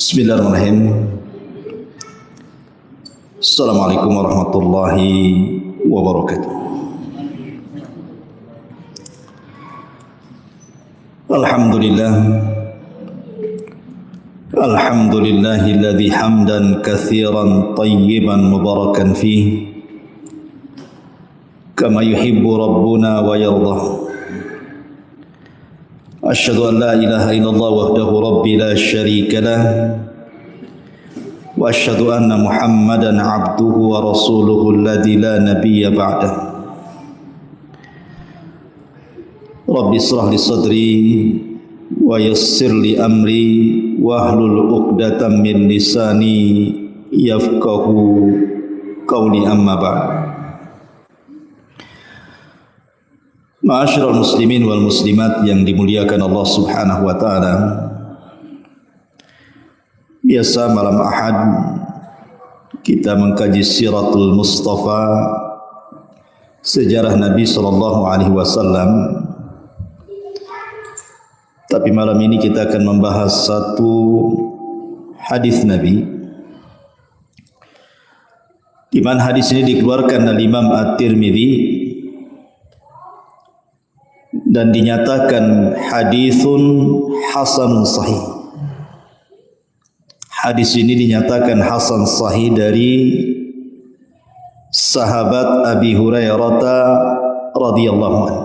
Bismillahirrahmanirrahim. Assalamualaikum warahmatullahi wabarakatuh. Alhamdulillah. Alhamdulillahilladzi hamdan katsiran tayyiban mubarakan fihi kama yuhibbu rabbuna wa yardah. Asyhadu an la ilaha illallah wahdahu rabbi la syarika lah wa asyhadu anna Muhammadan abduhu wa rasuluhu alladzi la nabiyya ba'dah. Rabbi israh li sadri wa yassir li amri wahlul 'uqdatam min lisani yafqahu qawli, amma ba'd. Ma'asyiral muslimin wal muslimat yang dimuliakan Allah Subhanahu wa taala. Biasa malam Ahad kita mengkaji Siratul Mustafa, sejarah Nabi sallallahu alaihi wasallam. Tapi malam ini kita akan membahas satu hadis Nabi, di mana hadis ini dikeluarkan oleh Imam At-Tirmidzi dan dinyatakan hadisun hasanun sahih. Hadis ini dinyatakan hasan sahih dari sahabat Abi Hurairah radhiyallahu anhu.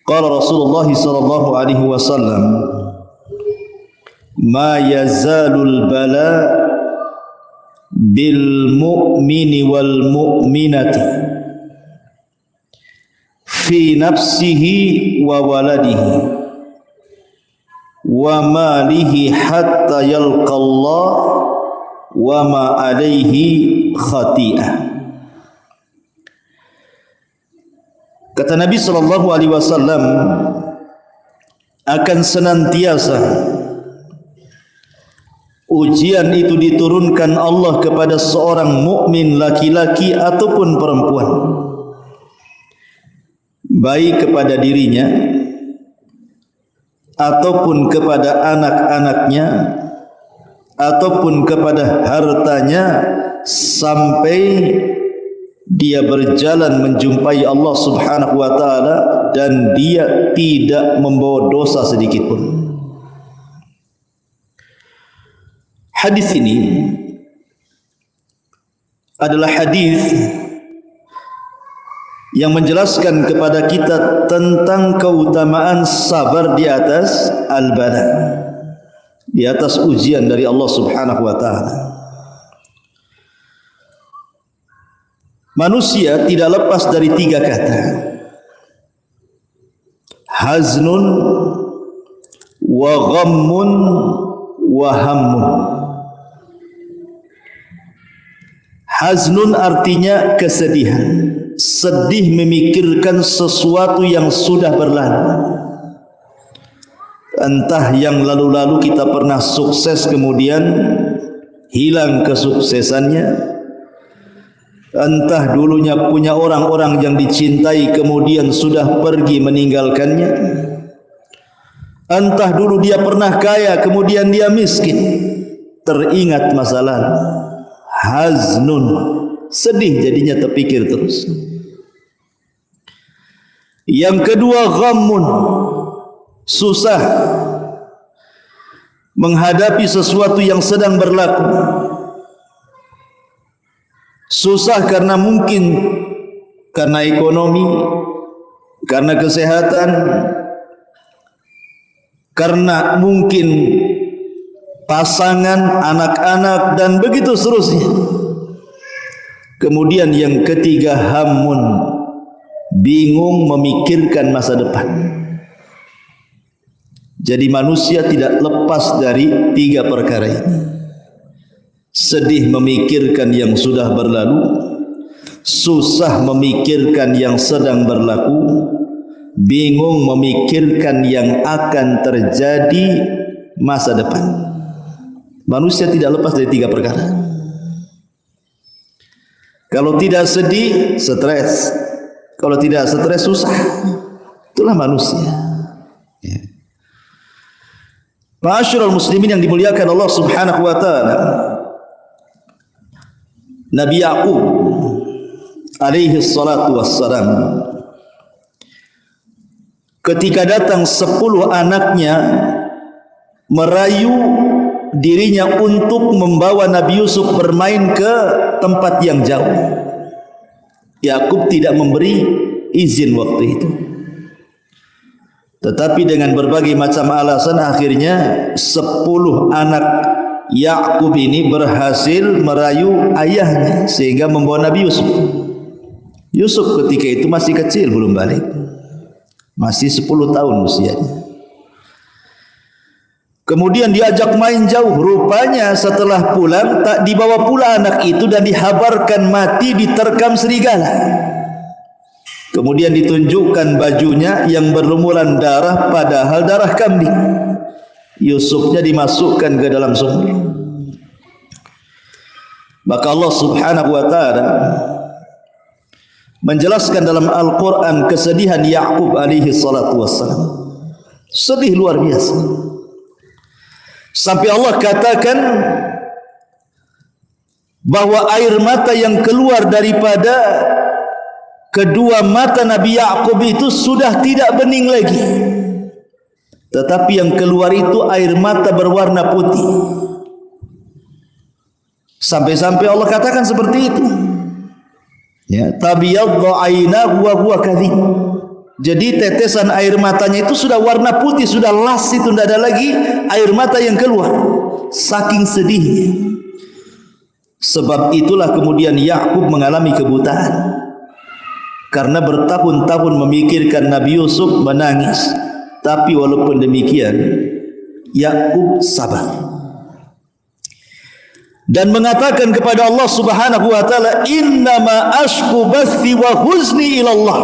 Qala Rasulullah sallallahu alaihi wasallam, ma yazalul bala bil mu'mini wal mu'minati fi nafsihi wa waladihi wa malihi hatta yalqa Allah wa ma alaihi khati'ah. Kata Nabi sallallahu alaihi wasallam, akan senantiasa ujian itu diturunkan Allah kepada seorang mukmin laki-laki ataupun perempuan, baik kepada dirinya ataupun kepada anak-anaknya ataupun kepada hartanya, sampai dia berjalan menjumpai Allah Subhanahu wa taala dan dia tidak membawa dosa sedikit pun. Hadis ini adalah hadis yang menjelaskan kepada kita tentang keutamaan sabar di atas al-bala, di atas ujian dari Allah Subhanahu wa taala. Manusia tidak lepas dari tiga kata: haznun wa ghammun wa hammun. Haznun artinya kesedihan, sedih memikirkan sesuatu yang sudah berlalu. Entah yang lalu-lalu kita pernah sukses kemudian hilang kesuksesannya, entah dulunya punya orang-orang yang dicintai kemudian sudah pergi meninggalkannya, entah dulu dia pernah kaya kemudian dia miskin, teringat masa lalu. Haznun, sedih jadinya, terpikir terus. Yang kedua ghammun, susah menghadapi sesuatu yang sedang berlaku. Susah karena mungkin karena ekonomi, karena kesehatan, karena mungkin pasangan, anak-anak, dan begitu seterusnya. Kemudian yang ketiga hammun, bingung memikirkan masa depan. Jadi manusia tidak lepas dari tiga perkara ini: sedih memikirkan yang sudah berlalu, susah memikirkan yang sedang berlaku, bingung memikirkan yang akan terjadi masa depan. Manusia tidak lepas dari tiga perkara. Kalau tidak sedih, stres. Kalau tidak stres, susah. Itulah manusia. Ya. Ma'asyiral muslimin yang dimuliakan Allah Subhanahu wa taala, Nabi Ya'qub alaihi salatu wassalam, ketika datang 10 anaknya merayu dirinya untuk membawa Nabi Yusuf bermain ke tempat yang jauh, Ya'qub tidak memberi izin waktu itu. Tetapi dengan berbagai macam alasan, akhirnya 10 anak Ya'qub ini berhasil merayu ayahnya sehingga membawa Nabi Yusuf. Yusuf ketika itu masih kecil, belum balik, masih 10 tahun usianya. Kemudian diajak main jauh. Rupanya setelah pulang tak dibawa pula anak itu dan dihabarkan mati diterkam serigala. Kemudian ditunjukkan bajunya yang berlumuran darah, padahal darah kambing. Yusufnya dimasukkan ke dalam sumur. Maka Allah Subhanahu wa taala menjelaskan dalam Al-Quran kesedihan Ya'qub alaihi salatu wassalam. Sedih luar biasa. Sampai Allah katakan bahwa air mata yang keluar daripada kedua mata Nabi Ya'qub itu sudah tidak bening lagi, tetapi yang keluar itu air mata berwarna putih. Sampai-sampai Allah katakan seperti itu. Ya, tabyaddu 'ainahu wa huwa kadhib. Jadi tetesan air matanya itu sudah warna putih, sudah las, itu tidak ada lagi air mata yang keluar. Saking sedihnya. Sebab itulah kemudian Ya'qub mengalami kebutaan. Karena bertahun-tahun memikirkan Nabi Yusuf, menangis. Tapi walaupun demikian, Ya'qub sabar dan mengatakan kepada Allah Subhanahu wa taala, innama ashku bathi wa huzni ilallah.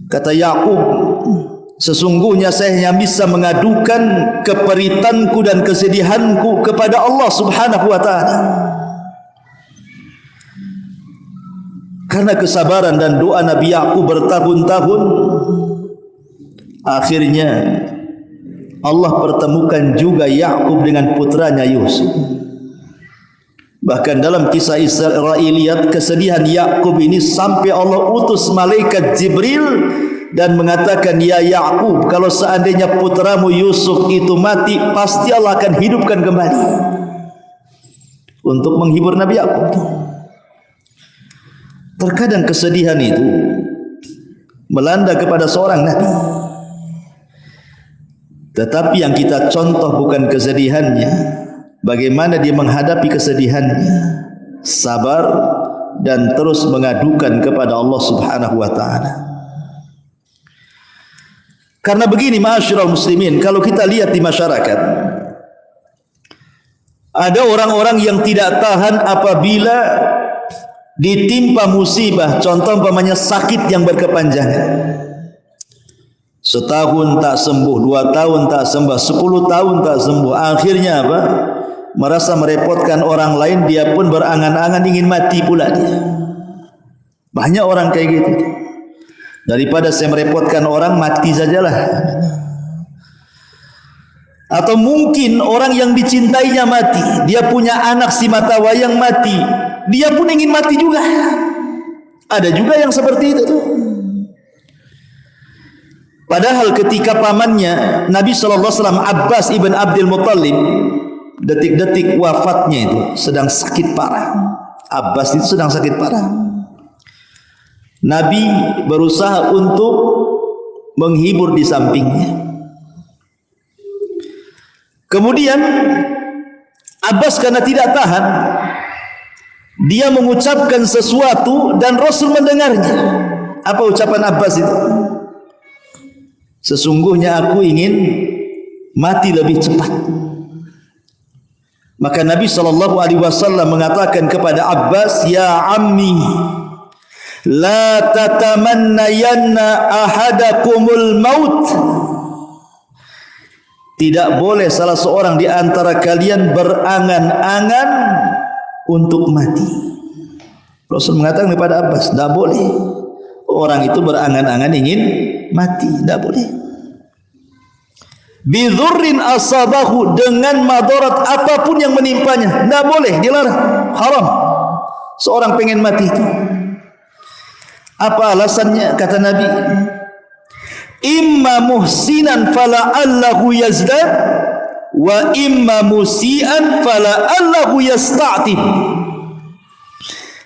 Kata Ya'qub, sesungguhnya saya hanya bisa mengadukan keperitanku dan kesedihanku kepada Allah Subhanahu wa taala. Karena kesabaran dan doa Nabi Ya'qub bertahun-tahun, akhirnya Allah pertemukan juga Ya'qub dengan putranya Yusuf. Bahkan dalam kisah Israiliyat, kesedihan Ya'qub ini sampai Allah utus malaikat Jibril dan mengatakan, ya Ya'qub, kalau seandainya putramu Yusuf itu mati, pasti Allah akan hidupkan kembali. Untuk menghibur Nabi Ya'qub. Terkadang kesedihan itu melanda kepada seorang nabi, tetapi yang kita contoh bukan kesedihannya, bagaimana dia menghadapi kesedihannya, sabar dan terus mengadukan kepada Allah Subhanahu wa taala. Karena begini, ma'asyiral muslimin, kalau kita lihat di masyarakat, ada orang-orang yang tidak tahan apabila ditimpa musibah, contoh umpamanya sakit yang berkepanjangan. Setahun tak sembuh, 2 tahun tak sembuh, 10 tahun tak sembuh. Akhirnya apa? Merasa merepotkan orang lain, dia pun berangan-angan ingin mati pula dia. Banyak orang kayak gitu. Daripada saya merepotkan orang, mati sajalah. Atau mungkin orang yang dicintainya mati, dia punya anak si mata wayang mati, dia pun ingin mati juga. Ada juga yang seperti itu tuh. Padahal ketika pamannya Nabi SAW, Abbas ibn Abdul Muttalib, detik-detik wafatnya itu sedang sakit parah. Abbas itu sedang sakit parah. Nabi berusaha untuk menghibur di sampingnya. Kemudian Abbas karena tidak tahan, dia mengucapkan sesuatu dan Rasul mendengarnya. Apa ucapan Abbas itu? Sesungguhnya aku ingin mati lebih cepat. Maka Nabi SAW mengatakan kepada Abbas, ya ammi, la tatamannayanna ahadakumul maut. Tidak boleh salah seorang di antara kalian berangan-angan untuk mati. Rasul mengatakan kepada Abbas, tidak boleh orang itu berangan-angan ingin mati, tidak boleh. Bidhurrin asabahu, dengan madarat apapun yang menimpanya. Tidak boleh, dilarang, haram. Seorang pengen mati itu. Apa alasannya? Kata Nabi, imma muhsinan fala'allahu yazdad, wa imma musian fala'allahu yasta'tib.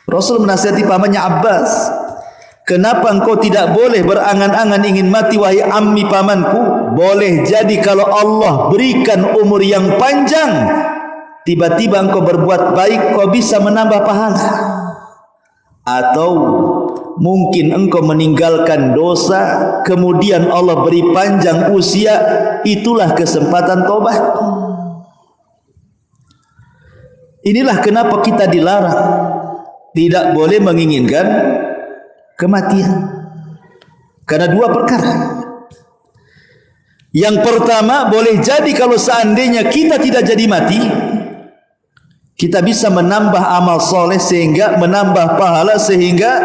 Rasul menasihati pamannya Abbas, kenapa engkau tidak boleh berangan-angan ingin mati wahai ammi pamanku? Boleh jadi kalau Allah berikan umur yang panjang, tiba-tiba engkau berbuat baik, kau bisa menambah pahala. Atau mungkin engkau meninggalkan dosa, kemudian Allah beri panjang usia, itulah kesempatan tobat. Inilah kenapa kita dilarang, tidak boleh menginginkan kematian. Karena dua perkara. Yang pertama, boleh jadi kalau seandainya kita tidak jadi mati, kita bisa menambah amal soleh sehingga menambah pahala, sehingga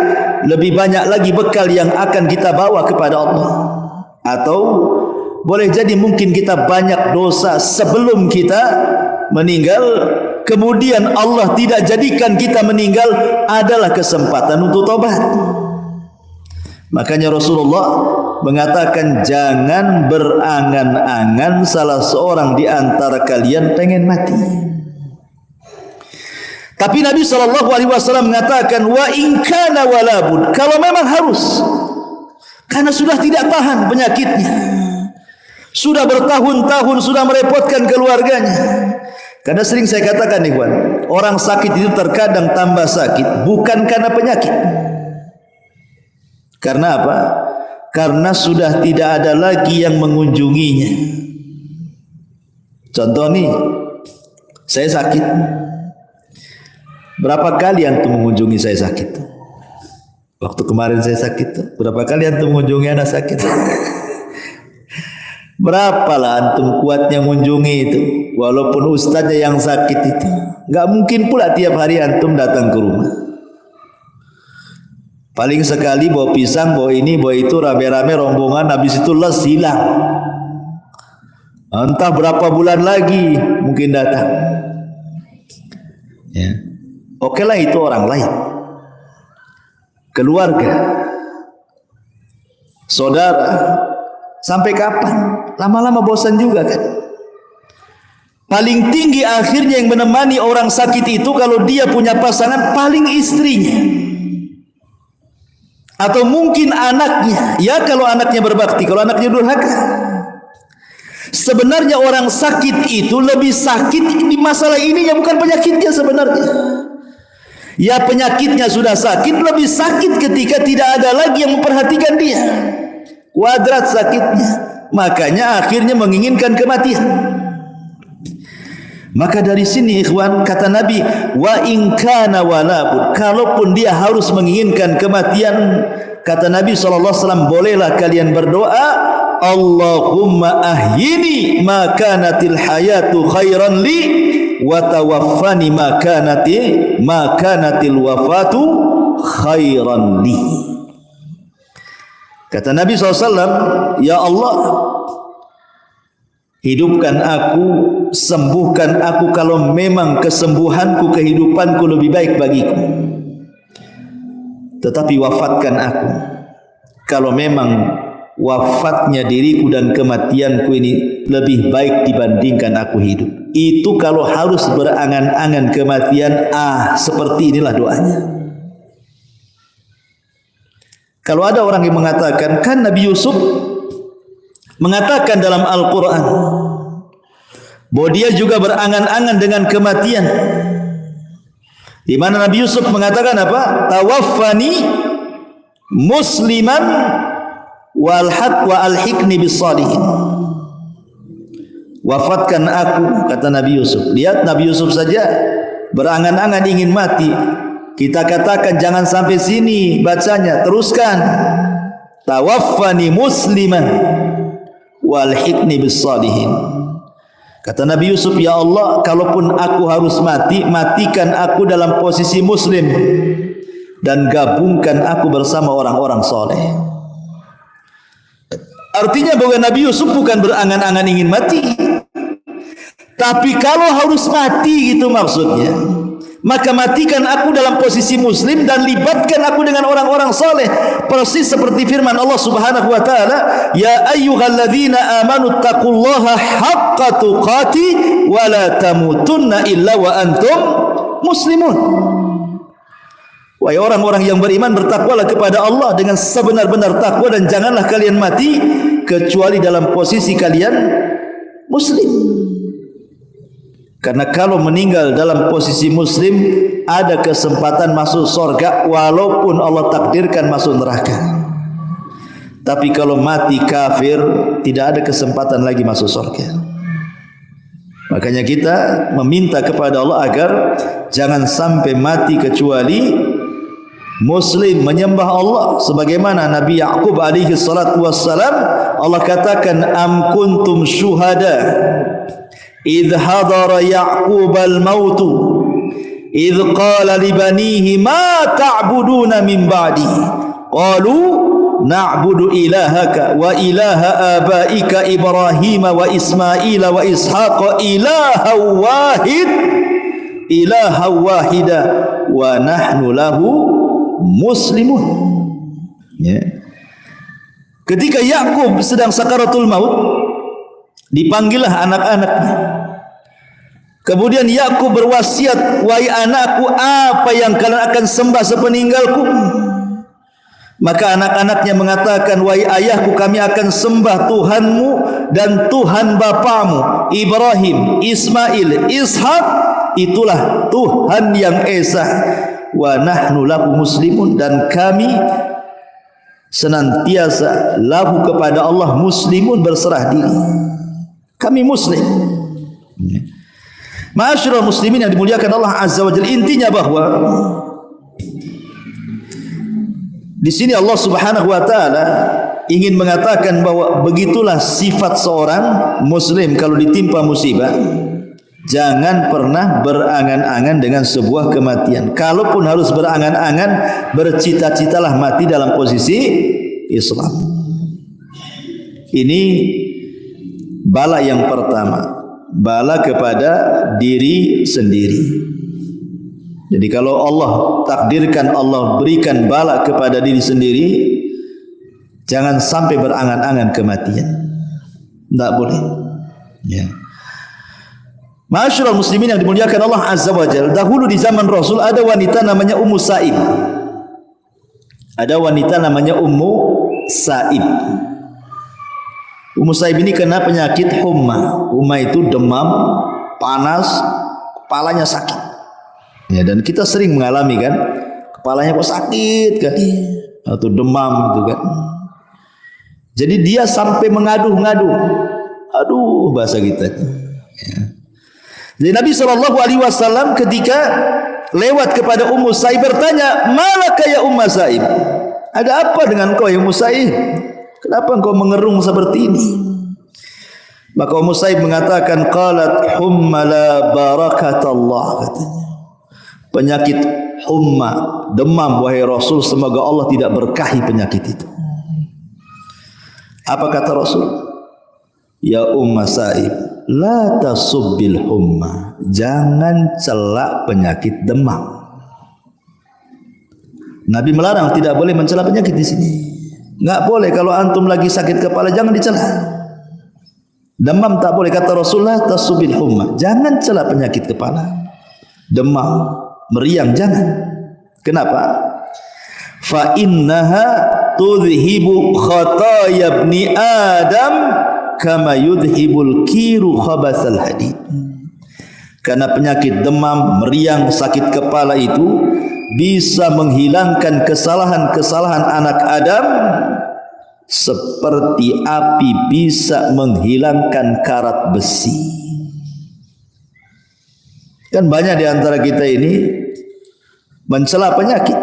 lebih banyak lagi bekal yang akan kita bawa kepada Allah. Atau boleh jadi mungkin kita banyak dosa sebelum kita meninggal, kemudian Allah tidak jadikan kita meninggal, adalah kesempatan untuk tobat. Makanya Rasulullah mengatakan, jangan berangan-angan salah seorang di antara kalian pengen mati. Tapi Nabi SAW mengatakan, wa in kana walabun, kalau memang harus, karena sudah tidak tahan penyakitnya, sudah bertahun-tahun, sudah merepotkan keluarganya. Karena sering saya katakan, ikhwan, orang sakit itu terkadang tambah sakit bukan karena penyakit. Karena apa? Karena sudah tidak ada lagi yang mengunjunginya. Contoh nih, saya sakit. Berapa kali antum mengunjungi saya sakit? Waktu kemarin saya sakit, berapa kali antum mengunjungi anak sakit? Berapalah antum kuatnya mengunjungi itu, walaupun ustaznya yang sakit itu. Enggak mungkin pula tiap hari antum datang ke rumah. Paling sekali bawa pisang, bawa ini, bawa itu, rame-rame rombongan, habis itu les, hilang. Entah berapa bulan lagi mungkin datang. Ya. Oke lah, itu orang lain, keluarga, saudara. Sampai kapan? Lama-lama bosan juga kan. Paling tinggi akhirnya yang menemani orang sakit itu, kalau dia punya pasangan, paling istrinya, atau mungkin anaknya. Ya kalau anaknya berbakti, kalau anaknya durhaka. Sebenarnya orang sakit itu lebih sakit di masalah ininya, bukan penyakitnya sebenarnya. Ya penyakitnya sudah sakit, lebih sakit ketika tidak ada lagi yang memperhatikan dia. Kuadrat sakitnya, makanya akhirnya menginginkan kematian. Maka dari sini ikhwan, kata Nabi, wa in kana walabun, kalaupun dia harus menginginkan kematian, kata Nabi SAW, bolehlah kalian berdoa, Allahumma ahyini ma kanatil hayatu khairan li, wa tawaffani ma kanatil wafatu khairan li. Kata Nabi SAW, ya Allah, hidupkan aku, sembuhkan aku kalau memang kesembuhanku, kehidupanku lebih baik bagiku. Tetapi wafatkan aku kalau memang wafatnya diriku dan kematianku ini lebih baik dibandingkan aku hidup. Itu kalau harus berangan-angan kematian, seperti inilah doanya. Kalau ada orang yang mengatakan, kan Nabi Yusuf mengatakan dalam Al-Quran bahwa dia juga berangan-angan dengan kematian, di mana Nabi Yusuf mengatakan apa? Tawaffani musliman wa alhiqni bis-salihin. Wafatkan aku, kata Nabi Yusuf. Lihat Nabi Yusuf saja berangan-angan ingin mati. Kita katakan jangan sampai sini bacanya, teruskan. Tawaffani musliman walhiqni bis-salihin. Kata Nabi Yusuf, ya Allah, kalaupun aku harus mati, matikan aku dalam posisi muslim dan gabungkan aku bersama orang-orang soleh. Artinya bahwa Nabi Yusuf bukan berangan-angan ingin mati, tapi kalau harus mati gitu maksudnya, maka matikan aku dalam posisi muslim dan libatkan aku dengan orang-orang saleh, persis seperti firman Allah Subhanahu wa taala, ya ayyuhalladzina amanu taqullaha haqqa tuqati wa la tamutunna illa wa antum muslimun. Wahai orang-orang yang beriman, bertakwalah kepada Allah dengan sebenar-benar takwa dan janganlah kalian mati kecuali dalam posisi kalian muslim. Karena kalau meninggal dalam posisi muslim ada kesempatan masuk surga walaupun Allah takdirkan masuk neraka. Tapi kalau mati kafir tidak ada kesempatan lagi masuk surga. Makanya kita meminta kepada Allah agar jangan sampai mati kecuali muslim menyembah Allah, sebagaimana Nabi Yaqub alaihi salatu wassalam, Allah katakan am kuntum syuhada idh hadara Yaqub al-maut idh qala li banihi ma ta'buduna min ba'di qalu na'budu ilahaka wa ilaha abaika Ibrahim wa Ismail wa Ishaq ilaha wahida wa nahnu lahu muslimun. Ya. Ketika Yakub sedang sakaratul maut, dipanggillah anak-anaknya. Kemudian Yakub berwasiat, wahai anakku, apa yang kalian akan sembah sepeninggalku? Maka anak-anaknya mengatakan, wahai ayahku, kami akan sembah Tuhanmu dan Tuhan bapamu Ibrahim, Ismail, Ishak, itulah Tuhan yang esa. Wa nahnu lahu muslimun, dan kami senantiasa lahu kepada Allah muslimun, berserah diri. Kami muslim. Ma'asyiral muslimin yang dimuliakan Allah Azza wa Jalla, intinya bahwa di sini Allah Subhanahu wa taala ingin mengatakan bahwa begitulah sifat seorang muslim kalau ditimpa musibah. Jangan pernah berangan-angan dengan sebuah kematian. Kalaupun harus berangan-angan, bercita-citalah mati dalam posisi Islam. Ini bala yang pertama, bala kepada diri sendiri. Jadi kalau Allah takdirkan, Allah berikan bala kepada diri sendiri, jangan sampai berangan-angan kematian. Tidak boleh. Ya. Ma'asyiral muslimin yang dimuliakan Allah Azza wa Jalla, dahulu di zaman Rasul ada wanita namanya Ummu Sa'ib. Ada wanita namanya Ummu Sa'ib. Ummu Sa'ib ini kena penyakit humma. Humma itu demam, panas, kepalanya sakit. Ya, dan kita sering mengalami kan, kepalanya kok sakit kan, atau demam gitu kan. Jadi dia sampai mengadu-ngadu. Aduh, bahasa kita. Ya. Jadi Nabi SAW ketika lewat kepada Ummu Sa'ib bertanya, malaka ya Ummu Sa'ib, ada apa dengan kau ya Ummu Sa'ib? Kenapa engkau mengerung seperti ini? Maka Ummu Sa'ib mengatakan, qalat humma la barakatallah, katanya. Penyakit humma, demam, wahai Rasul, semoga Allah tidak berkahi penyakit itu. Apa kata Rasul? Ya Ummu Sa'ib, la tasubbil humma, jangan celak penyakit demam. Nabi melarang, tidak boleh mencela penyakit di sini. Enggak boleh, kalau antum lagi sakit kepala jangan dicela. Demam tak boleh, kata Rasulullah, tasubbil humma, jangan cela penyakit kepala. Demam, meriang jangan. Kenapa? Fa innaha tudhibu khataya ibni Adam kama yudhibul kiru khabasal hadid. Karena penyakit demam, meriang, sakit kepala itu bisa menghilangkan kesalahan-kesalahan anak Adam seperti api bisa menghilangkan karat besi. Kan banyak di antara kita ini mencela penyakit,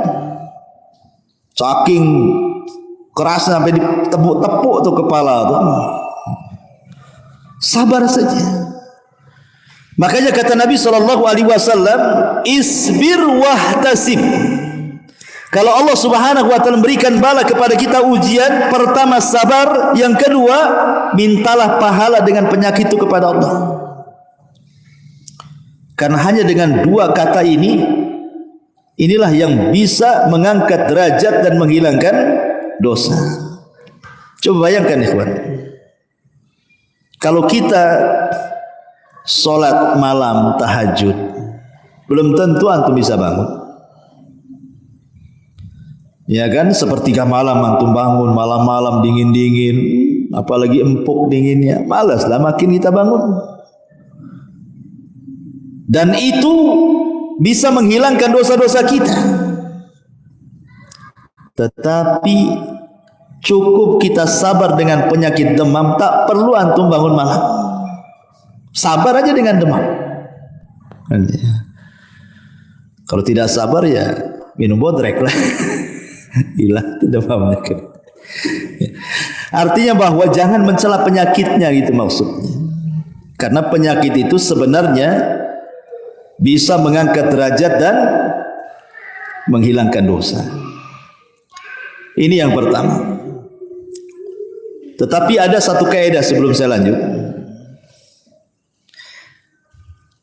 saking keras sampai ditepuk-tepuk tuh kepala tuh. Sabar saja. Makanya kata Nabi SAW, isbir wahtasib, Kalau Allah Subhanahu wa taala memberikan bala kepada kita ujian, pertama sabar, yang kedua mintalah pahala dengan penyakit itu kepada Allah. Karena hanya dengan dua kata ini, inilah yang bisa mengangkat derajat dan menghilangkan dosa. Coba bayangkan ikhwan, kalau kita solat malam tahajud, belum tentu antum bisa bangun. Ya kan, sepertiga malam antum bangun, malam-malam dingin-dingin, apalagi empuk dinginnya, malaslah makin kita bangun. Dan itu bisa menghilangkan dosa-dosa kita. Tetapi cukup kita sabar dengan penyakit demam, tak perlu antum bangun malam. Sabar aja dengan demam. Kalau tidak sabar ya minum bodrek lah. Hilang demamnya. Artinya bahwa jangan mencela penyakitnya, gitu maksudnya. Karena penyakit itu sebenarnya bisa mengangkat derajat dan menghilangkan dosa. Ini yang pertama. Tetapi ada satu kaidah sebelum saya lanjut.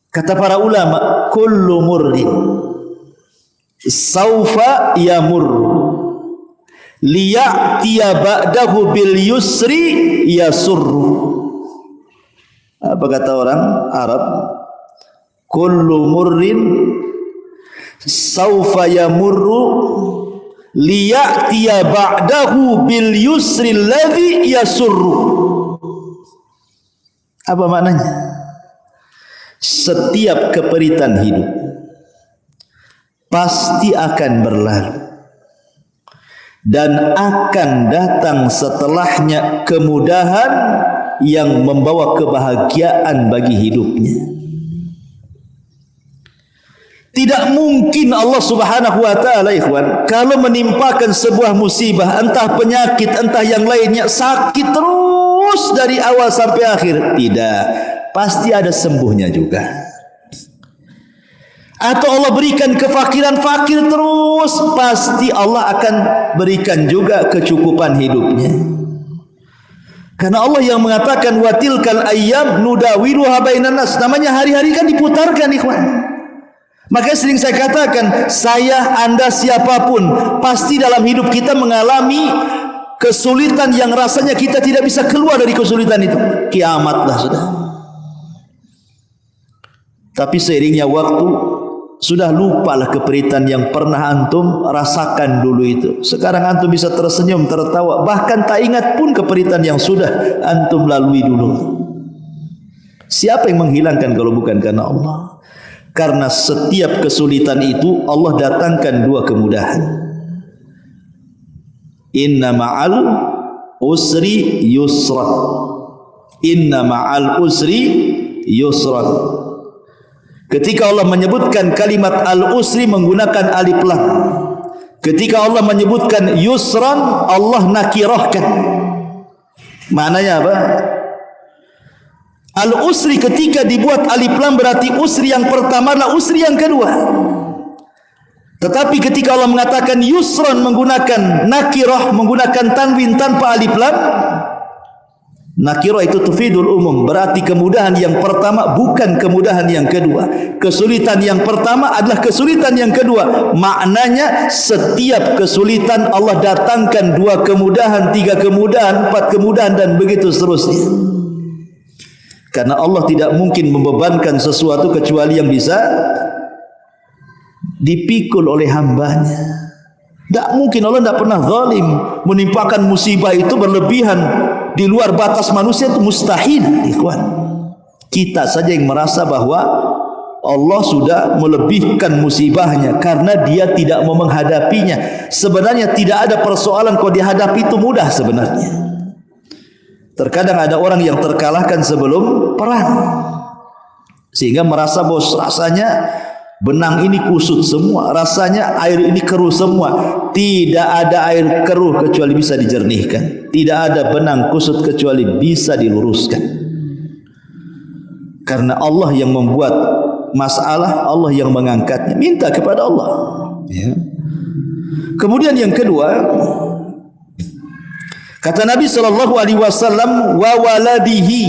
Kata para ulama, kullu murrin saufa yamurru liya'tiya ba'dahu bil yusri yasurru. Apa kata orang Arab? Kullu murrin saufa yamurru liya'tiya ba'dahu bil yusri alladhi yasurru. Apa maknanya? Setiap keperitan hidup pasti akan berlalu, dan akan datang setelahnya kemudahan yang membawa kebahagiaan bagi hidupnya. Tidak mungkin Allah Subhanahu wa taala ikhwan, kalau menimpakan sebuah musibah, entah penyakit, entah yang lainnya, sakit terus dari awal sampai akhir. Tidak, pasti ada sembuhnya juga. Atau Allah berikan kefakiran, fakir terus, pasti Allah akan berikan juga kecukupan hidupnya. Karena Allah yang mengatakan wa tilkal ayyam nudawiluha bainan nas. Namanya hari-hari kan diputarkan ikhwan. Maka sering saya katakan, saya, Anda, siapapun, pasti dalam hidup kita mengalami kesulitan yang rasanya kita tidak bisa keluar dari kesulitan itu. Kiamatlah sudah. Tapi seiringnya waktu, sudah lupalah keperitan yang pernah antum rasakan dulu itu. Sekarang antum bisa tersenyum, tertawa, bahkan tak ingat pun keperitan yang sudah antum lalui dulu. Siapa yang menghilangkan kalau bukan karena Allah? Karena setiap kesulitan itu Allah datangkan dua kemudahan. Inna ma'al usri yusra. Inna ma'al usri yusra. Ketika Allah menyebutkan kalimat al-usri menggunakan alif lam. Ketika Allah menyebutkan yusran, Allah nakirahkan. Maknanya apa? Al-usri ketika dibuat alif lam berarti usri yang pertama adalah usri yang kedua. Tetapi ketika Allah mengatakan yusran menggunakan nakirah, menggunakan tanwin tanpa alif lam, nakirah itu tufidul umum, berarti kemudahan yang pertama bukan kemudahan yang kedua. Kesulitan yang pertama adalah kesulitan yang kedua. Maknanya setiap kesulitan Allah datangkan dua kemudahan, tiga kemudahan, empat kemudahan, dan begitu seterusnya. Karena Allah tidak mungkin membebankan sesuatu kecuali yang bisa dipikul oleh hambanya. Tak mungkin, Allah tidak pernah zalim. Menimpakan musibah itu berlebihan di luar batas manusia, itu mustahil ikhwan. Kita saja yang merasa bahwa Allah sudah melebihkan musibahnya karena dia tidak mau menghadapinya. Sebenarnya tidak ada persoalan kalau dihadapi itu mudah sebenarnya. Terkadang ada orang yang terkalahkan sebelum perang, sehingga merasa bahwa rasanya benang ini kusut semua, rasanya air ini keruh semua. Tidak ada air keruh kecuali bisa dijernihkan. Tidak ada benang kusut kecuali bisa diluruskan. Karena Allah yang membuat masalah, Allah yang mengangkatnya. Minta kepada Allah, ya. Kemudian yang kedua, kata Nabi SAW, wa waladihi.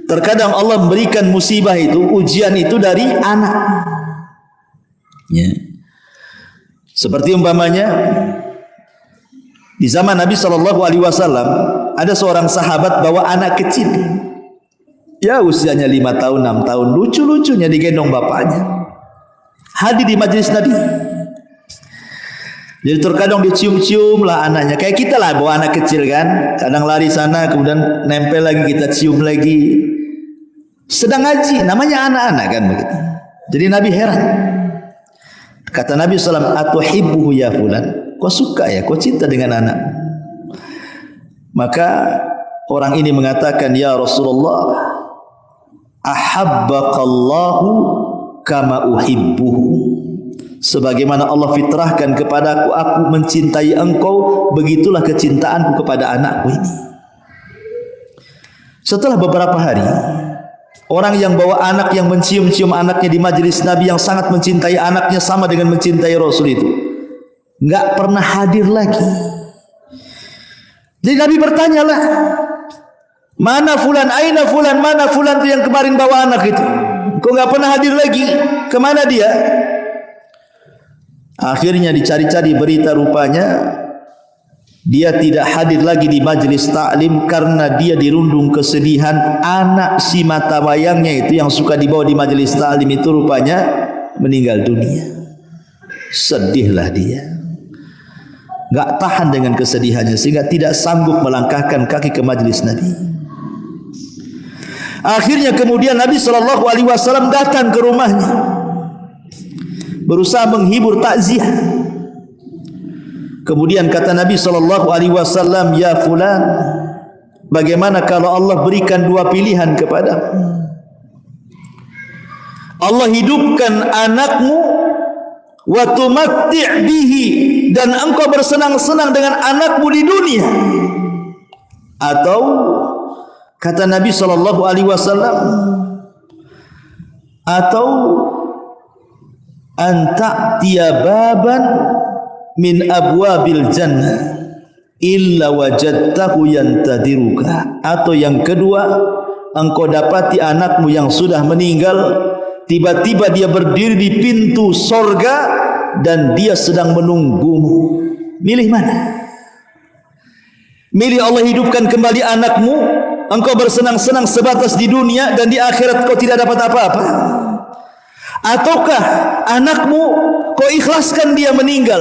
Terkadang Allah memberikan musibah itu, ujian itu dari anak. Ya. Seperti umpamanya di zaman Nabi SAW ada seorang sahabat bawa anak kecil. Ya usianya 5 tahun, 6 tahun, lucu-lucunya digendong bapaknya. Hadir di majelis Nabi. Jadi terkadang dicium-cium lah anaknya. Kayak kita lah bawa anak kecil kan. Kadang lari sana kemudian nempel lagi, kita cium lagi. Sedang ngaji, namanya anak-anak kan begitu. Jadi Nabi heran. Kata Nabi SAW, atuhibbuhu ya fulan. Kau suka ya, kau cinta dengan anak. Maka orang ini mengatakan, ya Rasulullah, ahabbaqallahu kama uhibbuhu. Sebagaimana Allah fitrahkan kepadaku, aku mencintai engkau, begitulah kecintaanku kepada anakku ini. Setelah beberapa hari, orang yang bawa anak, yang mencium-cium anaknya di majelis Nabi, yang sangat mencintai anaknya sama dengan mencintai Rasul itu, enggak pernah hadir lagi. Jadi Nabi bertanyalah, mana fulan, aina fulan, mana fulan itu yang kemarin bawa anak itu? Kok enggak pernah hadir lagi? Kemana dia? Akhirnya dicari-cari berita, rupanya dia tidak hadir lagi di majelis taklim karena dia dirundung kesedihan. Anak si mata wayangnya itu yang suka dibawa di majelis taklim itu rupanya meninggal dunia. Sedihlah dia, enggak tahan dengan kesedihannya sehingga tidak sanggup melangkahkan kaki ke majelis Nabi. Akhirnya kemudian Nabi SAW datang ke rumahnya, berusaha menghibur, takziah. Kemudian kata Nabi SAW, ya fulan, bagaimana kalau Allah berikan 2 pilihan kepadamu? Allah hidupkan anakmu wa tumatti' bihi, dan engkau bersenang-senang dengan anakmu di dunia, atau kata Nabi SAW, atau anta'tiya baban min abwabil jannah illa wajadtahu yantadiruka. Atau yang kedua, engkau dapati anakmu yang sudah meninggal, tiba-tiba dia berdiri di pintu sorga dan dia sedang menunggumu. Milih mana? Milih Allah hidupkan kembali anakmu, engkau bersenang-senang sebatas di dunia dan di akhirat kau tidak dapat apa-apa, ataukah anakmu kau ikhlaskan dia meninggal,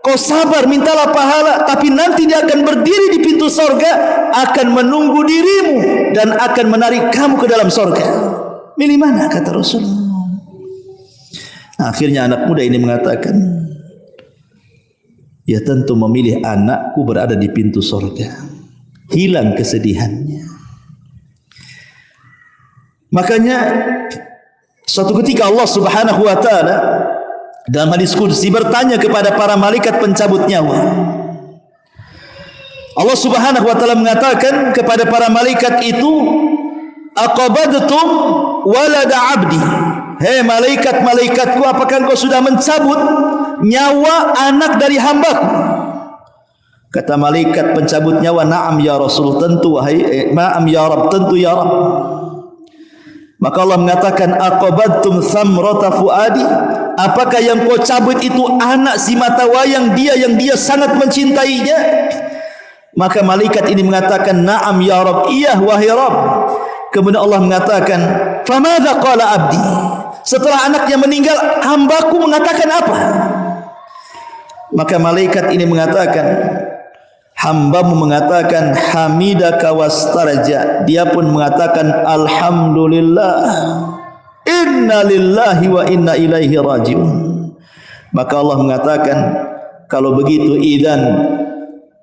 kau sabar, mintalah pahala, tapi nanti dia akan berdiri di pintu sorga, akan menunggu dirimu dan akan menarik kamu ke dalam sorga. Milih mana? Kata Rasul. Akhirnya anak muda ini mengatakan, ya tentu memilih anakku berada di pintu sorga. Hilang kesedihannya. Makanya suatu ketika Allah Subhanahu wa ta'ala dalam hadis qudsi bertanya kepada para malaikat pencabut nyawa. Allah Subhanahu wa ta'ala mengatakan kepada para malaikat itu, aqabadtum walada abdi. Hei malaikat-malaikatku, apakah engkau sudah mencabut nyawa anak dari hambaku? Kata malaikat pencabut nyawa, na'am ya Rasul, tentu wahai na'am ya Rabb, tentu ya Rabb. Maka Allah mengatakan, aqabadtum thamrata fuadi, apakah yang kau cabut itu anak si mata wayang dia yang dia sangat mencintainya? Maka malaikat ini mengatakan, na'am ya Rabb, iya wahai Rabb. Kemudian Allah mengatakan, famadza qala abdi, setelah anaknya meninggal hambaku mengatakan apa? Maka malaikat ini mengatakan, hambamu mengatakan hamidaka wastarja, dia pun mengatakan alhamdulillah, inna lillahi wa inna ilaihi rajiun. Maka Allah mengatakan, kalau begitu idzan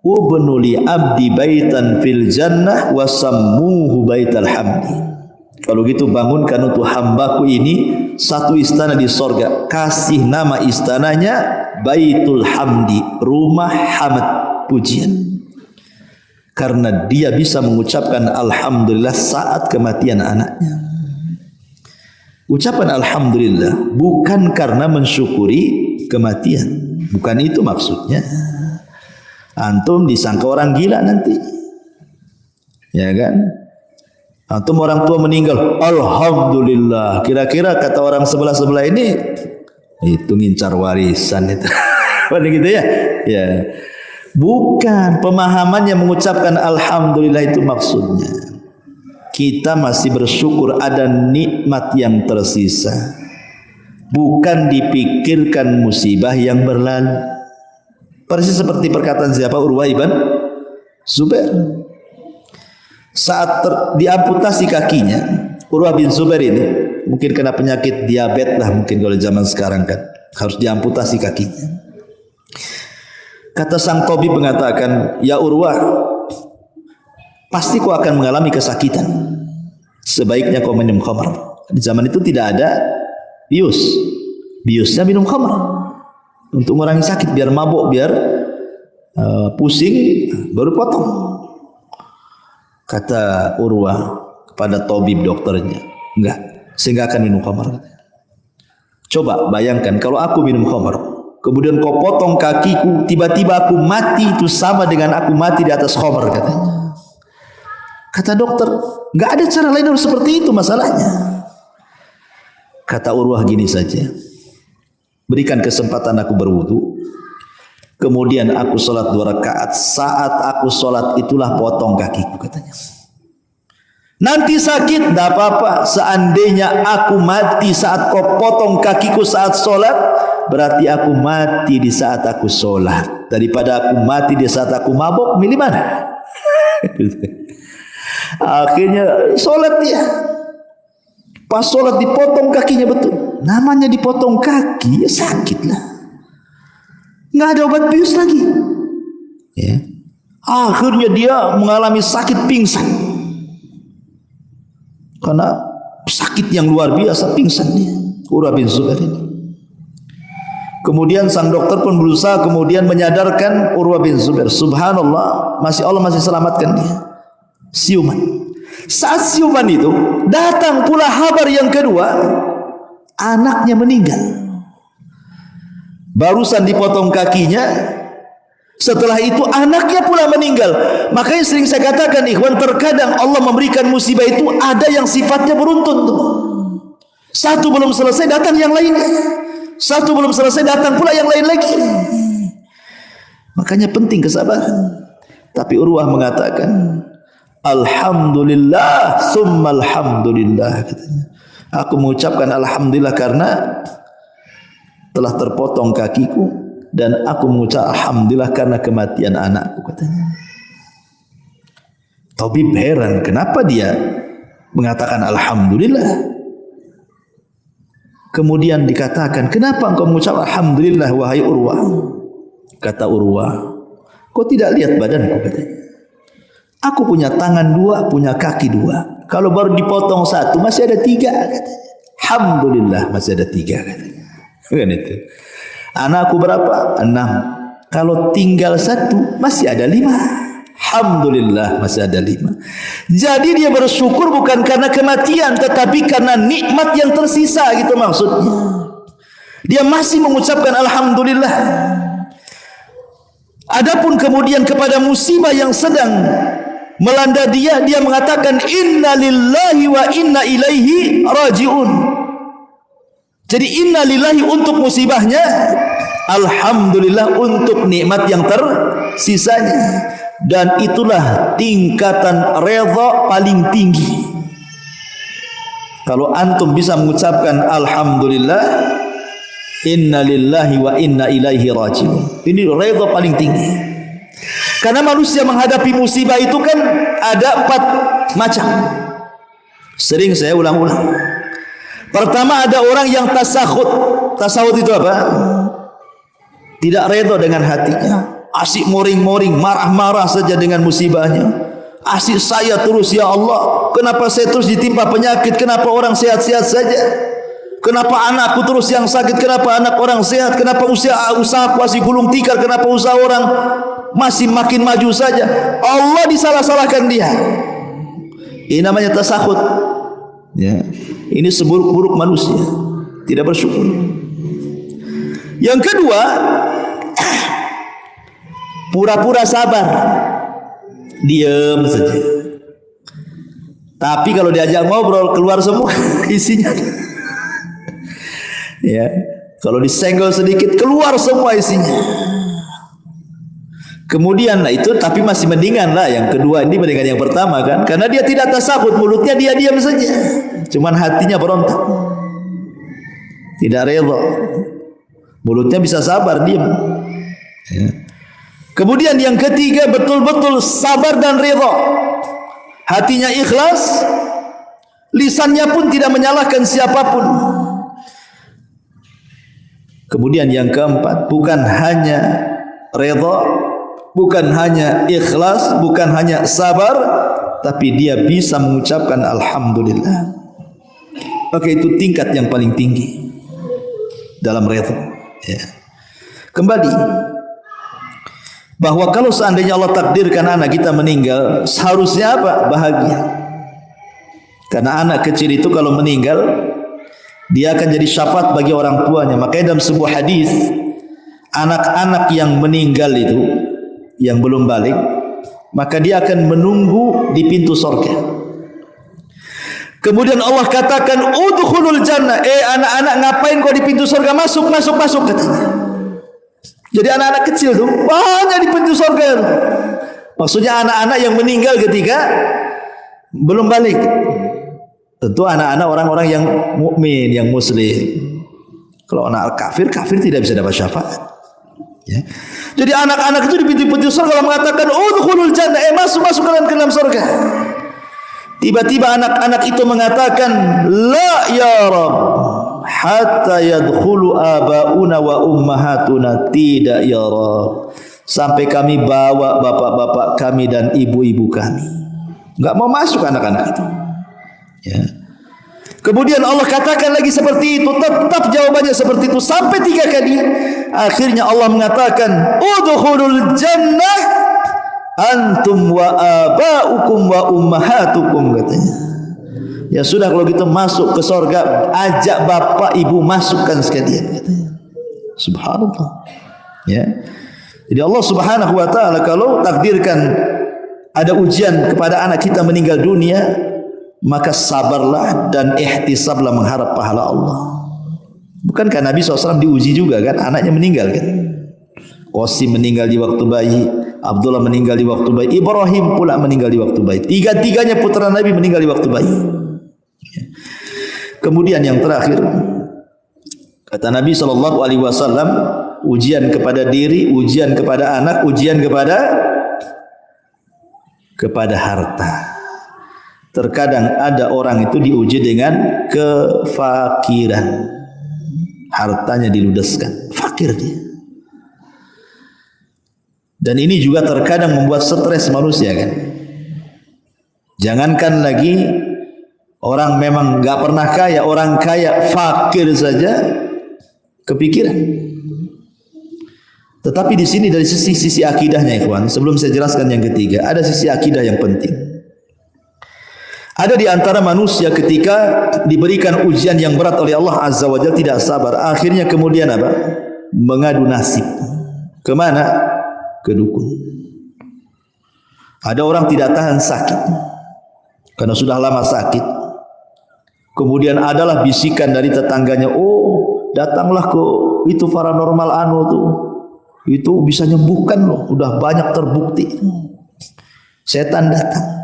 ubnu li abdi baitan fil jannah wa sammuhu baital hamdi. Kalau gitu bangunkan untuk hambaku ini satu istana di sorga, kasih nama istananya Baitul Hamdi, rumah hamd, pujian. Karena dia bisa mengucapkan alhamdulillah saat kematian anaknya. Ucapan alhamdulillah bukan karena mensyukuri kematian. Bukan itu maksudnya. Antum disangka orang gila nanti. Ya kan? Antum orang tua meninggal, alhamdulillah. Kira-kira kata orang sebelah-sebelah ini itu ngincar warisan itu. Benar gitu ya? Ya. Bukan, pemahaman yang mengucapkan alhamdulillah itu maksudnya kita masih bersyukur ada nikmat yang tersisa. Bukan dipikirkan musibah yang berlalu. Persis seperti perkataan siapa? Urwah ibn Zubair. Saat diamputasi kakinya, Urwah bin Zubair ini mungkin kena penyakit diabetes lah, mungkin kalau zaman sekarang kan harus diamputasi kakinya. Kata sang tabib mengatakan, ya Urwah, pasti kau akan mengalami kesakitan. Sebaiknya kau minum khamr. Di zaman itu tidak ada bius. Biusnya minum khamr untuk mengurangi sakit, biar mabuk, biar pusing, baru potong. Kata Urwah kepada tabib dokternya, enggak, saya enggak akan minum khamr. Coba bayangkan kalau aku minum khamr, kemudian kau potong kakiku, tiba-tiba aku mati, itu sama dengan aku mati di atas khamr, katanya. Kata dokter, enggak ada cara lain harus seperti itu masalahnya. Kata Urwah, gini saja, berikan kesempatan aku berwudu, kemudian aku sholat 2 rakaat. Saat aku sholat itulah potong kakiku, katanya. Nanti sakit, tidak apa-apa. Seandainya aku mati saat kau potong kakiku saat sholat, berarti aku mati di saat aku sholat. Daripada aku mati di saat aku mabuk, milih mana? Akhirnya sholat dia. Pas sholat dipotong kakinya, betul. Namanya dipotong kaki, ya sakit lah. Nggak ada obat bius lagi. Ya. Akhirnya dia mengalami sakit pingsan. Karena sakit yang luar biasa, pingsan dia. Urwah bin Zubair ini. Kemudian sang dokter pun berusaha kemudian menyadarkan Urwah bin Zubair. Subhanallah, Allah masih selamatkan dia. Siuman. Saat siuman itu datang pula kabar yang kedua, anaknya meninggal. Barusan dipotong kakinya, setelah itu anaknya pula meninggal. Makanya sering saya katakan, ikhwan, terkadang Allah memberikan musibah itu ada yang sifatnya beruntun tuh. Satu belum selesai datang yang lainnya, satu belum selesai datang pula yang lain lagi. Makanya penting kesabaran. Tapi Urwah mengatakan, alhamdulillah summa alhamdulillah, katanya. Aku mengucapkan alhamdulillah karena telah terpotong kakiku, dan aku mengucap alhamdulillah karena kematian anakku, katanya. Tabib heran, kenapa dia mengatakan alhamdulillah? Kemudian dikatakan, kenapa engkau mengucap alhamdulillah wahai Urwah? Kata Urwah, kau tidak lihat badanku, katanya. Aku punya tangan 2, punya kaki 2. Kalau baru dipotong 1 masih ada 3, katanya. Alhamdulillah masih ada 3, katanya. Kan itu. Anakku berapa? 6. Kalau tinggal 1 masih ada 5. Alhamdulillah masih ada 5. Jadi dia bersyukur bukan karena kematian, tetapi karena nikmat yang tersisa, gitu maksudnya. Dia masih mengucapkan alhamdulillah. Adapun kemudian kepada musibah yang sedang melanda dia, dia mengatakan inna lillahi wa inna ilaihi raji'un. Jadi inna lillahi untuk musibahnya, alhamdulillah untuk nikmat yang tersisanya. Dan itulah tingkatan redha paling tinggi. Kalau antum bisa mengucapkan alhamdulillah, inna lillahi wa inna ilaihi raji'un, ini redha paling tinggi. Karena manusia menghadapi musibah itu kan ada 4 macam. Sering saya ulang-ulang. Pertama, ada orang yang tasakhut. Tasakhut itu apa? Tidak redha dengan hatinya, asik moring-moring, marah-marah saja dengan musibahnya. Asik saya terus, ya Allah, kenapa saya terus ditimpa penyakit? Kenapa orang sehat-sehat saja? Kenapa anakku terus yang sakit? Kenapa anak orang sehat? Kenapa usahaku masih gulung tikar? Kenapa usaha orang masih makin maju saja? Allah disalah-salahkan dia. Ini namanya tasakhut. Ya. Ini seburuk-buruk manusia, tidak bersyukur. Yang kedua, pura-pura sabar, diam saja. Tapi kalau diajak ngobrol keluar semua isinya. Ya, kalau disenggol sedikit keluar semua isinya. Kemudian lah itu, tapi masih mendingan lah yang kedua ini mendingan yang pertama kan, karena dia tidak tasahud, mulutnya dia diam saja, cuman hatinya berontak, tidak rela. Mulutnya bisa sabar, diam. Ya. Kemudian yang ketiga, betul-betul sabar dan rela, hatinya ikhlas, lisannya pun tidak menyalahkan siapapun. Kemudian yang keempat, bukan hanya rela, bukan hanya ikhlas, bukan hanya sabar, tapi dia bisa mengucapkan alhamdulillah. Oke, itu tingkat yang paling tinggi dalam redha. Ya. Kembali bahwa kalau seandainya Allah takdirkan anak kita meninggal, seharusnya apa? Bahagia. Karena anak kecil itu kalau meninggal, dia akan jadi syafaat bagi orang tuanya. Makanya dalam sebuah hadis, anak-anak yang meninggal itu, yang belum balik, maka dia akan menunggu di pintu surga. Kemudian Allah katakan, udkhulul jannah. Anak-anak, ngapain kau di pintu surga? Masuk, masuk, masuk, katanya. Jadi anak-anak kecil tuh banyak di pintu surga. Maksudnya anak-anak yang meninggal ketika belum balik. Tentu anak-anak orang-orang yang mukmin, yang muslim. Kalau anak kafir, kafir tidak bisa dapat syafaat. Ya. Jadi anak-anak itu di pintu-pintu surga mengatakan, udkhulul jannah, masuk kalian ke dalam surga. Tiba-tiba anak-anak itu mengatakan, la ya Rabb, hatta yadkhulu abauna wa ummahatuna. Tidak ya Rabb, sampai kami bawa bapak-bapak kami dan ibu-ibu kami. Enggak mau masuk anak-anak itu. Ya. Kemudian Allah katakan lagi seperti itu, tetap jawabannya seperti itu sampai 3 kali. Akhirnya Allah mengatakan, udkhulul jannah antum wa abaukum wa ummahatukum, katanya. Ya sudah, kalau gitu masuk ke surga, ajak bapak ibu masukkan sekalian, katanya. Subhanallah. Ya. Jadi Allah Subhanahu wa taala kalau takdirkan ada ujian kepada anak kita meninggal dunia, maka sabarlah dan ihtisablah mengharap pahala Allah. Bukankah Nabi SAW diuji juga kan, anaknya meninggal kan? Qasim meninggal di waktu bayi, Abdullah meninggal di waktu bayi, Ibrahim pula meninggal di waktu bayi. Tiga-tiganya putra Nabi meninggal di waktu bayi. Kemudian yang terakhir, kata Nabi SAW, ujian kepada diri, ujian kepada anak, ujian kepada harta. Terkadang ada orang itu diuji dengan kefakiran, hartanya diludeskan, fakir dia. Dan ini juga terkadang membuat stres manusia kan. Jangankan lagi orang memang enggak pernah kaya, orang kaya fakir saja kepikiran. Tetapi di sini dari sisi akidahnya, ikhwan, sebelum saya jelaskan yang ketiga, ada sisi akidah yang penting. Ada di antara manusia ketika diberikan ujian yang berat oleh Allah Azza wa Jalla tidak sabar. Akhirnya kemudian apa? Mengadu nasib. Kemana? Ke dukun. Ada orang tidak tahan sakit karena sudah lama sakit. Kemudian adalah bisikan dari tetangganya, oh datanglah ke itu paranormal anu tuh, itu bisa nyembuhkan loh, udah banyak terbukti. Setan datang.